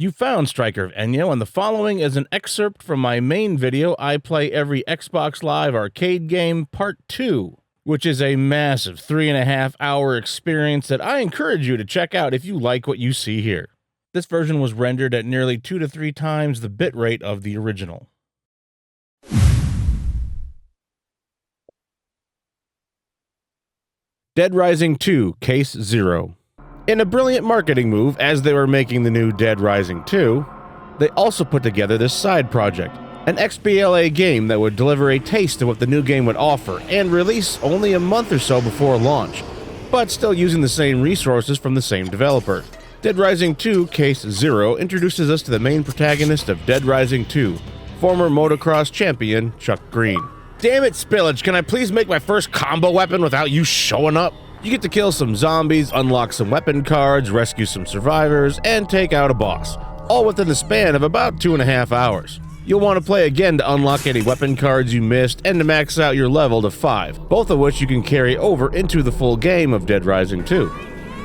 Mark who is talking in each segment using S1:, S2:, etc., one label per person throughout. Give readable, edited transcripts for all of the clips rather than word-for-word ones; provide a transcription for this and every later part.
S1: You found Stryker of Enyo, and the following is an excerpt from my main video, I Play Every Xbox Live Arcade Game Part 2, which is a massive 3.5-hour experience that I encourage you to check out if you like what you see here. This version was rendered at nearly 2 to 3 times the bitrate of the original. Dead Rising 2 Case 0. In a brilliant marketing move, as they were making the new Dead Rising 2, they also put together this side project, an XBLA game that would deliver a taste of what the new game would offer and release only a month or so before launch, but still using the same resources from the same developer. Dead Rising 2 Case 0 introduces us to the main protagonist of Dead Rising 2, former motocross champion Chuck Green. Damn it, Spillage, can I please make my first combo weapon without you showing up? You get to kill some zombies, unlock some weapon cards, rescue some survivors, and take out a boss, all within the span of about 2.5 hours. You'll want to play again to unlock any weapon cards you missed and to max out your level to 5, both of which you can carry over into the full game of Dead Rising 2.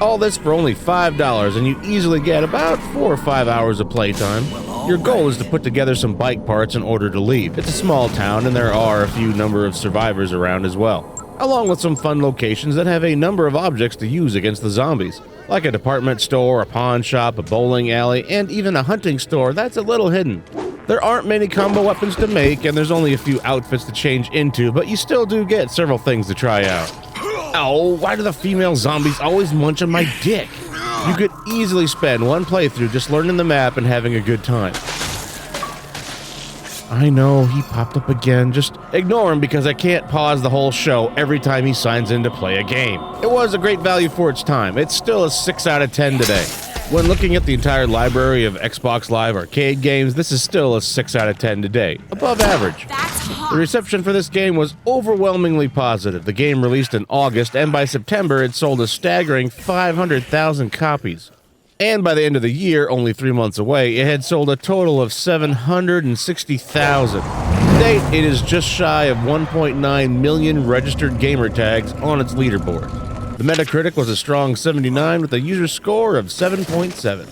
S1: All this for only $5, and you easily get about 4 or 5 hours of playtime. Your goal is to put together some bike parts in order to leave. It's a small town, and there are a few number of survivors around as well, along with some fun locations that have a number of objects to use against the zombies, like a department store, a pawn shop, a bowling alley, and even a hunting store that's a little hidden. There aren't many combo weapons to make, and there's only a few outfits to change into, but you still do get several things to try out. Oh, why do the female zombies always munch on my dick? You could easily spend one playthrough just learning the map and having a good time. I know, he popped up again. Just ignore him because I can't pause the whole show every time he signs in to play a game. It was a great value for its time. It's still a 6 out of 10 today. When looking at the entire library of Xbox Live arcade games, this is still a 6 out of 10 today. Above average. The reception for this game was overwhelmingly positive. The game released in August, and by September it sold a staggering 500,000 copies. And by the end of the year, only 3 months away, it had sold a total of 760,000. To date, it is just shy of 1.9 million registered gamer tags on its leaderboard. The Metacritic was a strong 79 with a user score of 7.7.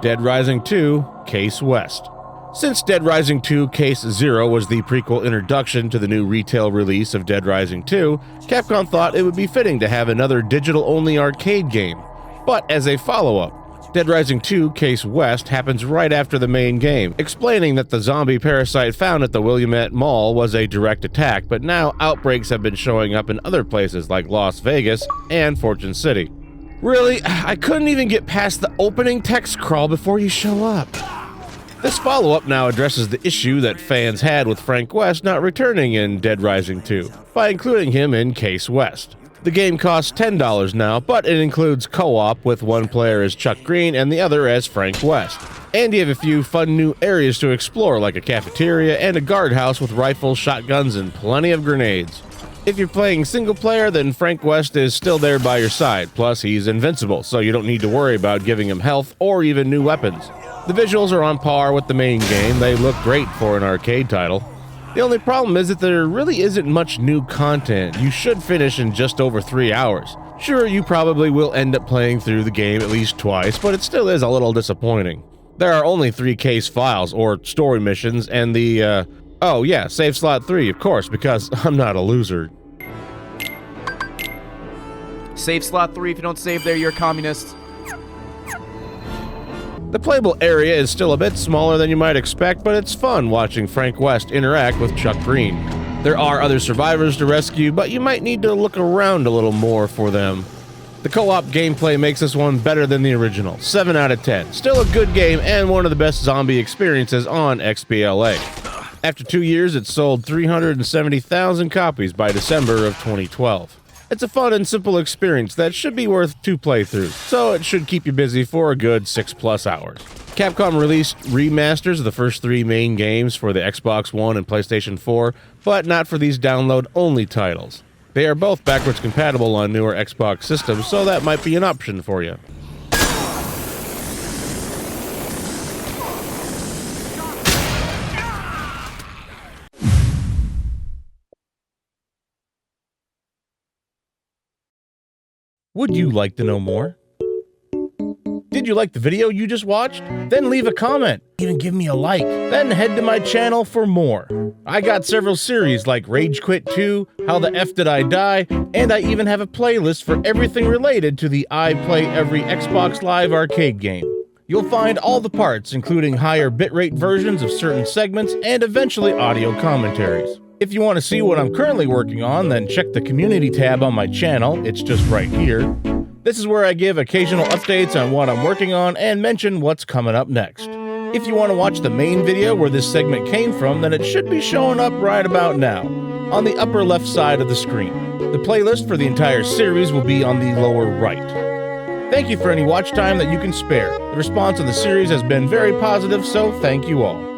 S1: Dead Rising 2 Case West. Since Dead Rising 2 Case 0 was the prequel introduction to the new retail release of Dead Rising 2, Capcom thought it would be fitting to have another digital-only arcade game. But as a follow-up, Dead Rising 2 Case West happens right after the main game, explaining that the zombie parasite found at the Willamette Mall was a direct attack, but now outbreaks have been showing up in other places like Las Vegas and Fortune City. Really? I couldn't even get past the opening text crawl before you show up. This follow-up now addresses the issue that fans had with Frank West not returning in Dead Rising 2, by including him in Case West. The game costs $10 now, but it includes co-op with one player as Chuck Green and the other as Frank West. And you have a few fun new areas to explore, like a cafeteria and a guardhouse with rifles, shotguns, and plenty of grenades. If you're playing single player, then Frank West is still there by your side, plus he's invincible, so you don't need to worry about giving him health or even new weapons. The visuals are on par with the main game. They look great for an arcade title. The only problem is that there really isn't much new content. You should finish in just over 3 hours. Sure, you probably will end up playing through the game at least twice, but it still is a little disappointing. There are only 3 case files, or story missions, and the, oh yeah, save slot 3, of course, because I'm not a loser.
S2: Save slot 3, if you don't save there, you're a communist.
S1: The playable area is still a bit smaller than you might expect, but it's fun watching Frank West interact with Chuck Green. There are other survivors to rescue, but you might need to look around a little more for them. The co-op gameplay makes this one better than the original, 7 out of 10. Still a good game and one of the best zombie experiences on XBLA. After 2 years, it sold 370,000 copies by December of 2012. It's a fun and simple experience that should be worth 2 playthroughs, so it should keep you busy for a good 6+ hours. Capcom released remasters of the first 3 main games for the Xbox One and PlayStation 4, but not for these download-only titles. They are both backwards compatible on newer Xbox systems, so that might be an option for you. Would you like to know more? Did you like the video you just watched? Then leave a comment, even give me a like. Then head to my channel for more. I got several series like Rage Quit 2, How the F Did I Die, and I even have a playlist for everything related to the I Play Every Xbox Live arcade game. You'll find all the parts, including higher bitrate versions of certain segments and eventually audio commentaries. If you want to see what I'm currently working on, then check the community tab on my channel. It's just right here. This is where I give occasional updates on what I'm working on and mention what's coming up next. If you want to watch the main video where this segment came from, then it should be showing up right about now, on the upper left side of the screen. The playlist for the entire series will be on the lower right. Thank you for any watch time that you can spare. The response on the series has been very positive, so thank you all.